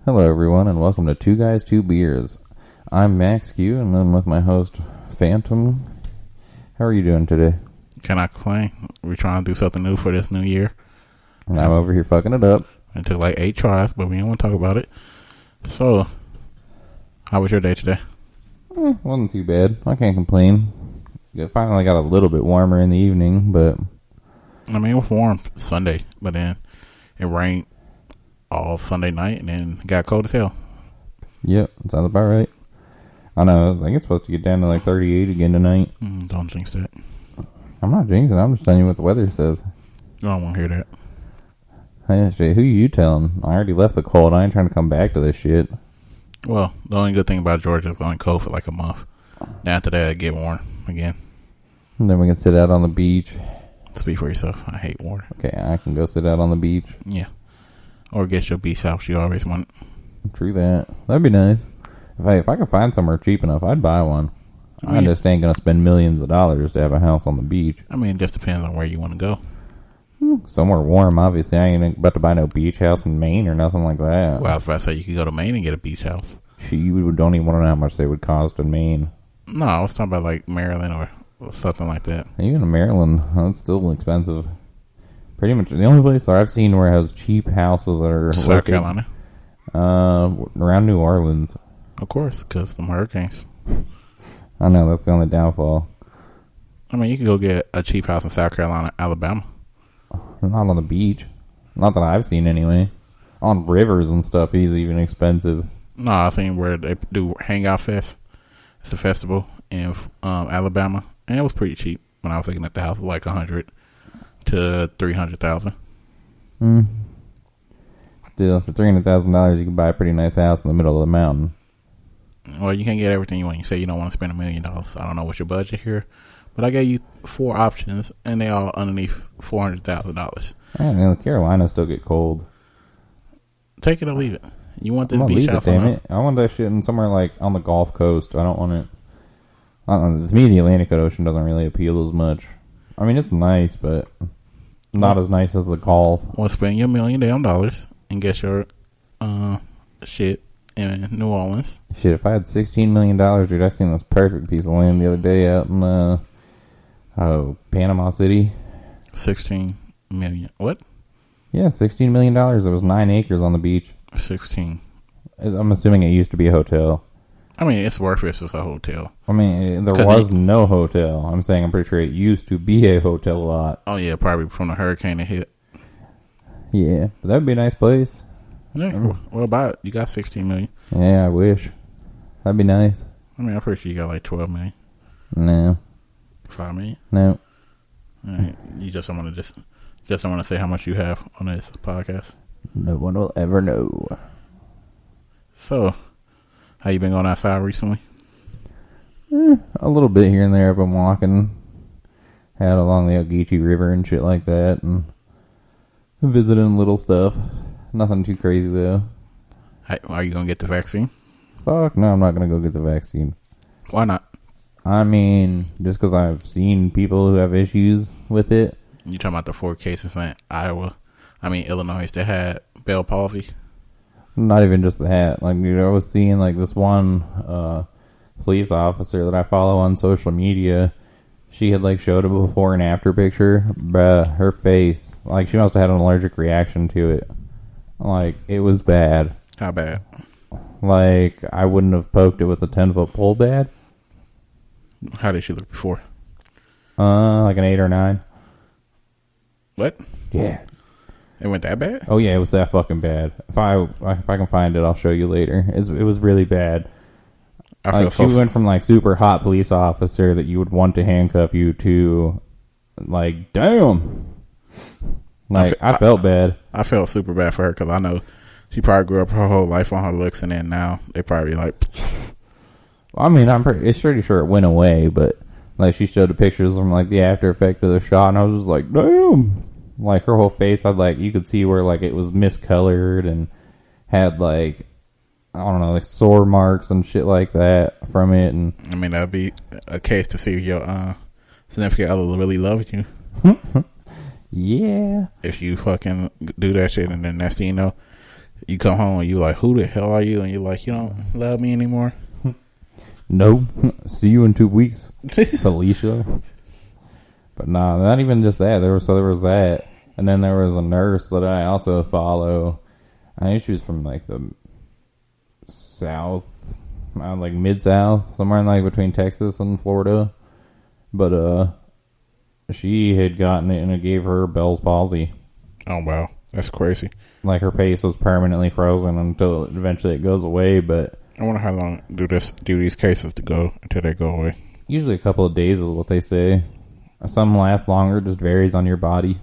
Hello, everyone, and welcome to Two Guys, Two Beers. I'm Max Q, and I'm with my host, Phantom. How are you doing today? Cannot complain. We're trying to do something new for this new year. And I'm over here fucking it up. It took like 8 tries, but we don't want to talk about it. So, how was your day today? Wasn't too bad. I can't complain. It finally got a little bit warmer in the evening, but... I mean, it was warm Sunday, but then it rained all Sunday night, and then it got cold as hell. Yep, sounds about right. I know, I think it's supposed to get down to like 38 again tonight. Don't jinx that. I'm not jinxing, I'm just telling you what the weather says. I don't want to hear that. Hey, shit, who you telling? I already left the cold. I ain't trying to come back to this shit. Well, the only good thing about Georgia is it's only cold for like a month. Then after that, it get warm again. And then we can sit out on the beach. Speak for yourself. I hate water. Okay, I can go sit out on the beach. Yeah. Or get your beach house you always want. True that. That'd be nice. If I could find somewhere cheap enough, I'd buy one. I just ain't gonna spend millions of dollars to have a house on the beach. I mean, it just depends on where you want to go. Somewhere warm, obviously. I ain't about to buy no beach house in Maine or nothing like that. Well, I was about to say you could go to Maine and get a beach house. You don't even want to know how much they would cost in Maine. No, I was talking about like Maryland or something like that. Even in Maryland, that's still expensive. Pretty much the only place that I've seen where it has cheap houses that are South Carolina, around New Orleans. of course, because them hurricanes. I know that's the only downfall. I mean, you can go get a cheap house in South Carolina, Alabama. Not on the beach. Not that I've seen anyway. On rivers and stuff, he's even expensive. No, I seen where they do Hangout Fest. It's a festival in Alabama, and it was pretty cheap when I was looking at the house, like $100,000 to $300,000. Still, for $300,000, you can buy a pretty nice house in the middle of the mountain. Well, you can't get everything you want. You say you don't want to spend $1 million. I don't know what's your budget here, but I gave you 4 options, and they all underneath $400,000. I don't know, Carolina still get cold. Take it or leave it. You want this I'm gonna beach leave house? It, damn it! I want that shit in somewhere like on the Gulf Coast. I don't want it. To me, the Atlantic Ocean doesn't really appeal as much. I mean, it's nice, but not as nice as the Gulf. Well, spend your $1 million and get your shit in New Orleans. Shit, if I had $16 million, dude, I seen this perfect piece of land the other day out in Panama City. 16 million. What? Yeah, $16 million. It was 9 acres on the beach. 16. I'm assuming it used to be a hotel. I mean, it's worth it as a hotel. I mean, there was no hotel. I'm saying I'm pretty sure it used to be a hotel lot. Oh, yeah, probably from the hurricane that hit. Yeah, but that'd be a nice place. Yeah, what about it? You got 16 million. Yeah, I wish. That'd be nice. I mean, I'm pretty sure you got like 12 million. No. 5 million? No. All right. You just don't want to say how much you have on this podcast. No one will ever know. So, how you been going outside recently? A little bit here and there. I've been walking out along the Ogeechee River and shit like that, and visiting little stuff. Nothing too crazy though. Are you gonna get the vaccine? Fuck no, I'm not gonna go get the vaccine. Why not? I mean, just because I've seen people who have issues with it. You talking about the 4 cases in Illinois that had Bell palsy? Not even just that. Like, dude, I was seeing like this one police officer that I follow on social media. She had like showed a before and after picture. Bruh, her face, like she must have had an allergic reaction to it. Like, it was bad. How bad? Like, I wouldn't have poked it with a 10-foot pole bad. How did she look before? Like an 8 or 9. What? Yeah. It went that bad? Oh yeah, it was that fucking bad. If I can find it, I'll show you later. It was really bad. She went from like super hot police officer that you would want to handcuff you to, like, damn. Like, I felt bad. I felt super bad for her because I know she probably grew up her whole life on her looks, and then now they probably like. I mean, it's pretty sure it went away, but like she showed the pictures from like the after effect of the shot, and I was just like, damn. Like her whole face had like, you could see where like it was miscolored and had like, I don't know, like sore marks and shit like that from it. And I mean, that'd be a case to see if your significant other really loves you. Yeah. If you fucking do that shit and then next thing you know, You come home and you like, who the hell are you? And you're like, you don't love me anymore. No. See you in 2 weeks, Felicia. But nah, not even just that. There was that, and then there was a nurse that I also follow. I think she was from like the south, like mid-south, somewhere in like between Texas and Florida. But she had gotten it and it gave her Bell's palsy. Oh wow, that's crazy. Like her face was permanently frozen until eventually it goes away. But I wonder how long do these cases to go until they go away. Usually a couple of days is what they say. Some last longer, just varies on your body.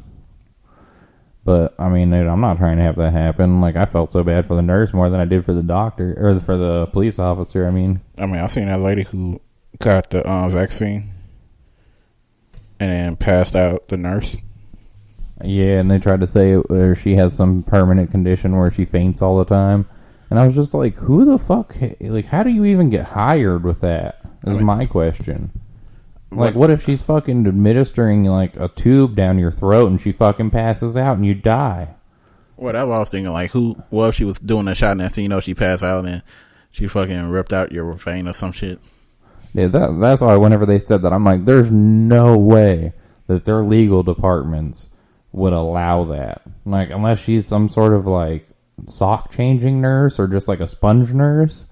But, I mean, dude, I'm not trying to have that happen. Like, I felt so bad for the nurse more than I did for the doctor, or for the police officer, I mean. I seen that lady who got the vaccine and then passed out, the nurse. Yeah, and they tried to say she has some permanent condition where she faints all the time. And I was just like, who the fuck, like, how do you even get hired with that? Is my question. Like, what if she's fucking administering, like, a tube down your throat and she fucking passes out and you die? Well, that's what I was thinking. Like, what if she was doing a shot and then, she passed out and she fucking ripped out your vein or some shit? Yeah, that's why whenever they said that, I'm like, there's no way that their legal departments would allow that. Like, unless she's some sort of, like, sock-changing nurse or just, like, a sponge nurse.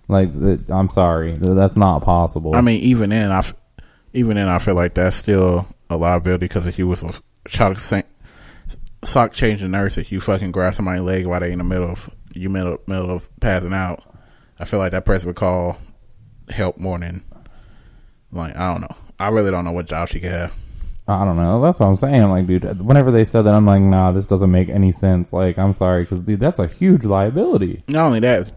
Like, I'm sorry. That's not possible. I mean, even then, I feel like that's still a liability because if you was a sock changing nurse, if you fucking grab somebody's leg while they in the middle of passing out, I feel like that person would call help more than, like, I don't know. I really don't know what job she could have. I don't know. That's what I'm saying. Like, dude, whenever they said that, I'm like, nah, this doesn't make any sense. Like, I'm sorry, because, dude, that's a huge liability. Not only that,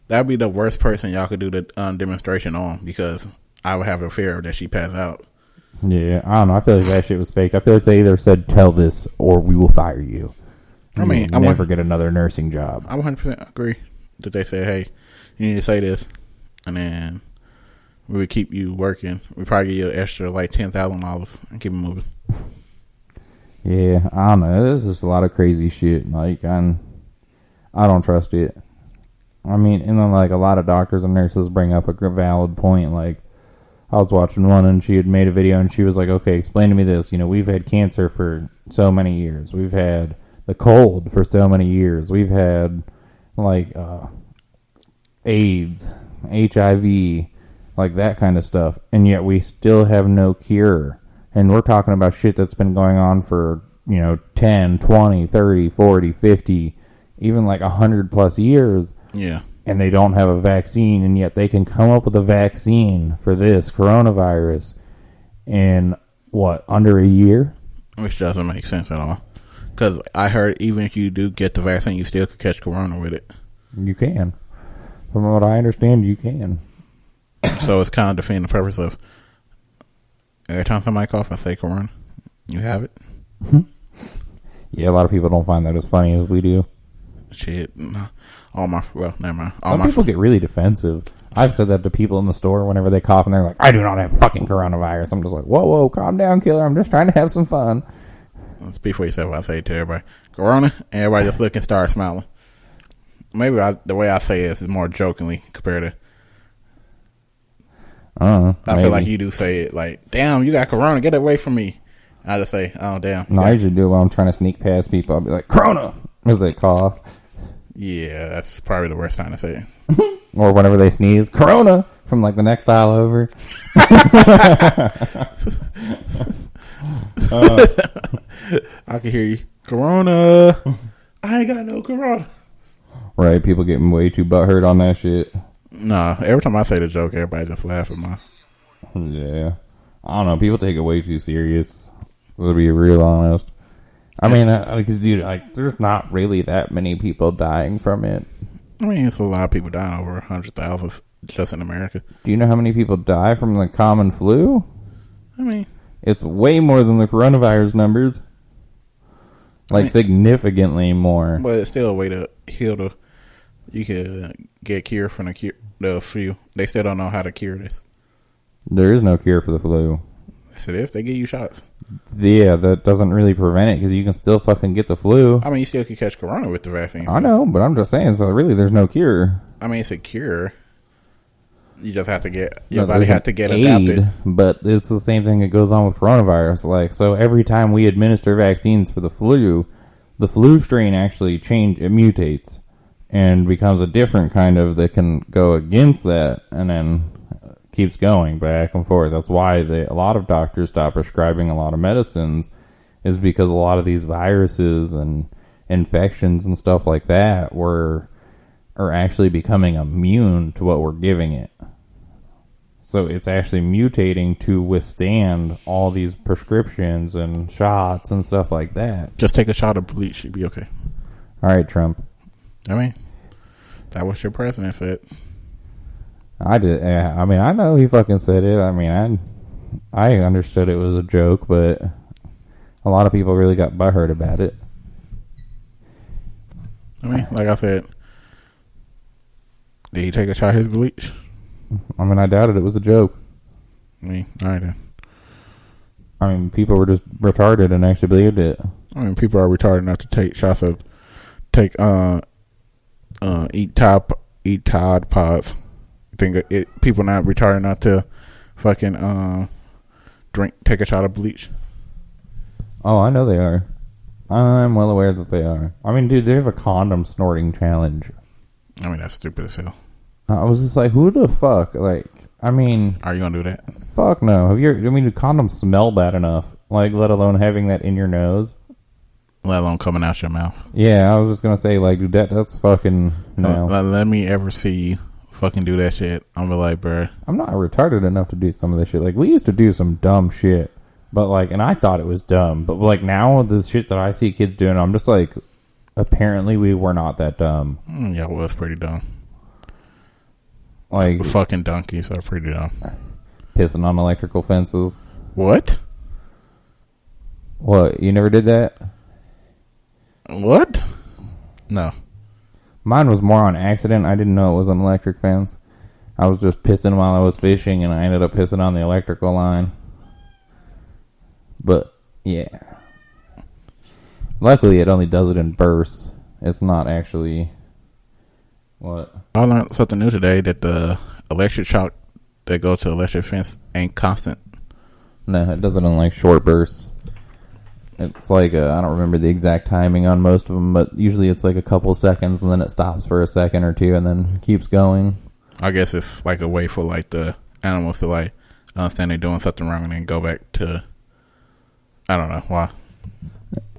that'd be the worst person y'all could do the demonstration on because I would have a fear that she passed out. Yeah, I don't know. I feel like that shit was faked. I feel like they either said, tell this or we will fire you. I mean, you'll never get another nursing job. I 100% agree that they say, hey, you need to say this, and then we would keep you working. We probably give you an extra like $10,000 and keep it moving. Yeah, I don't know. There's just a lot of crazy shit. Like, I don't trust it. I mean, and then like a lot of doctors and nurses bring up a valid point. Like, I was watching one and she had made a video and she was like, okay, explain to me this. You know, we've had cancer for so many years. We've had the cold for so many years. We've had like AIDS, HIV, like that kind of stuff. And yet we still have no cure. And we're talking about shit that's been going on for, 10, 20, 30, 40, 50, even like 100 plus years. Yeah. And they don't have a vaccine, and yet they can come up with a vaccine for this coronavirus in, under a year? Which doesn't make sense at all. Because I heard even if you do get the vaccine, you still could catch corona with it. You can. From what I understand, you can. So it's kind of defeating the purpose of every time somebody cough and say corona, you have it. Yeah, a lot of people don't find that as funny as we do. Shit. Never mind. Some people get really defensive. I've said that to people in the store whenever they cough and they're like, I do not have fucking coronavirus. I'm just like, whoa, calm down, killer. I'm just trying to have some fun. Let's speak for yourself. I say it to everybody. Corona, and everybody just look and start smiling. Maybe the way I say it is more jokingly compared to. I feel like you do say it like, damn, you got corona, get away from me. I just say, oh, damn. No, I usually do it when I'm trying to sneak past people. I'll be like, corona, as they cough. Yeah, that's probably the worst time to say it. Or whenever they sneeze, corona, from like the next aisle over. I can hear you. Corona. I ain't got no corona. Right, people getting way too butthurt on that shit. Nah, every time I say the joke, everybody just laugh at my. Yeah. I don't know, people take it way too serious. To be real honest. I mean, because dude, like, there's not really that many people dying from it. I mean, it's a lot of people dying, over 100,000 just in America. Do you know how many people die from the common flu? I mean, it's way more than the coronavirus numbers. Like, significantly more. But it's still a way to heal you could get cure from the flu. They still don't know how to cure this. There is no cure for the flu. So if they give you shots. Yeah, that doesn't really prevent it because you can still fucking get the flu. I mean, you still can catch corona with the vaccine. I know, but I'm just saying. So really, there's no cure. I mean, it's a cure. You just have to get your body have to get aid, adapted. But it's the same thing that goes on with coronavirus. Like, so every time we administer vaccines for the flu strain actually it mutates and becomes a different kind of that can go against that, and then keeps going back and forth. That's why a lot of doctors stop prescribing a lot of medicines, is because a lot of these viruses and infections and stuff like that are actually becoming immune to what we're giving it. So it's actually mutating to withstand all these prescriptions and shots and stuff like that. Just take a shot of bleach, you'll be okay. All right, Trump. I mean, that was your president said. I did. I mean, I know he fucking said it. I mean, I understood it was a joke, but a lot of people really got butthurt about it. I mean, like I said, did he take a shot of his bleach? I mean, I doubted it was a joke. I mean, all right then. I mean, people were just retarded and actually believed it. I mean, people are retarded enough to take shots of, eat Tide Pods. Think people not retarded enough to fucking take a shot of bleach. Oh, I know they are. I'm well aware that they are. I mean, dude, they have a condom snorting challenge. I mean, that's stupid as hell. I was just like, who the fuck? Like, I mean, are you gonna do that? Fuck no. I mean, do condoms smell bad enough? Like, let alone having that in your nose? Let alone coming out your mouth. Yeah, I was just gonna say, like, dude, that's fucking no. Let me ever see you fucking do that shit. I'm like, bruh. I'm not retarded enough to do some of this shit. Like, we used to do some dumb shit, but like, and I thought it was dumb, but like now the shit that I see kids doing, I'm just like, apparently we were not that dumb. Yeah, well, it's pretty dumb. Like, fucking donkeys are pretty dumb. Pissing on electrical fences. What? What? You never did that? What? No. Mine was more on accident. I didn't know it was an electric fence. I was just pissing while I was fishing, and I ended up pissing on the electrical line. But, yeah. Luckily, it only does it in bursts. It's not actually... What? I learned something new today, that the electric shock that goes to electric fence ain't constant. No, it does it in like short bursts. It's like, I don't remember the exact timing on most of them, but usually it's like a couple seconds and then it stops for a second or two and then keeps going. I guess it's like a way for like the animals to like understand they're doing something wrong and then go back to, I don't know why.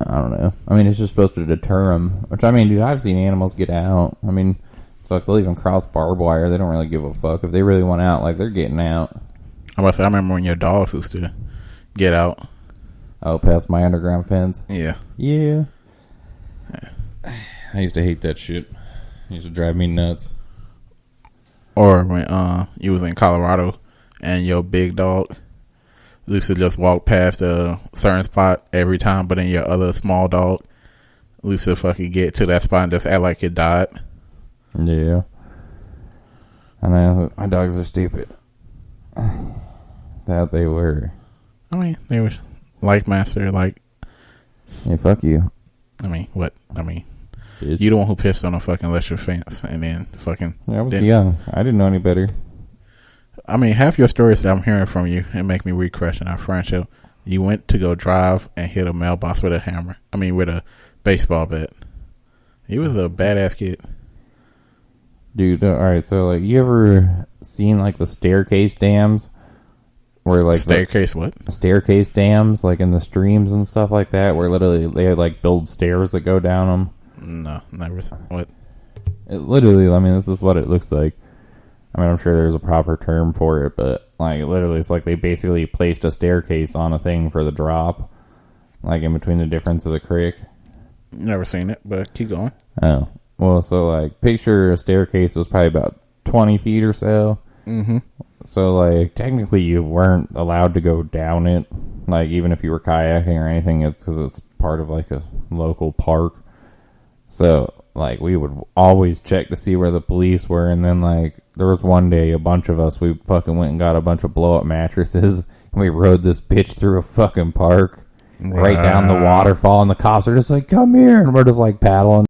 I don't know. I mean, it's just supposed to deter them. Which, I mean, dude, I've seen animals get out. I mean, fuck, they'll even cross barbed wire. They don't really give a fuck. If they really want out, like, they're getting out. I'm about to say, I remember when your dogs used to get out. Oh, past my underground fence? Yeah. Yeah. I used to hate that shit. It used to drive me nuts. Or when you was in Colorado and your big dog used to just walk past a certain spot every time, but then your other small dog used to fucking get to that spot and just act like it died. Yeah. I know. My dogs are stupid. That they were. I mean, they were like master, like... Yeah, fuck you. I mean, what? I mean, Bitch. You the one who pissed on a fucking electric fence and then fucking... Yeah, I was young. I didn't know any better. I mean, half your stories that I'm hearing from you and make me re-question our friendship. You went to go drive and hit a mailbox with a hammer. I mean, with a baseball bat. He was a badass kid. Dude, alright, so, like, you ever seen, like, the staircase dams? Where, like... Staircase what? Staircase dams, like, in the streams and stuff like that, where literally they, like, build stairs that go down them. No, never. What? It literally, I mean, this is what it looks like. I mean, I'm sure there's a proper term for it, but, like, literally, it's like they basically placed a staircase on a thing for the drop, like, in between the difference of the creek. Never seen it, but keep going. Oh. Well, so, like, picture a staircase was probably about 20 feet or so. Mm-hmm. So, like, technically you weren't allowed to go down it. Like, even if you were kayaking or anything, it's because it's part of, like, a local park. So, like, we would always check to see where the police were. And then, like, there was one day a bunch of us, we fucking went and got a bunch of blow-up mattresses. We rode this bitch through a fucking park, right down the waterfall, and the cops are just like, come here, and we're just like paddling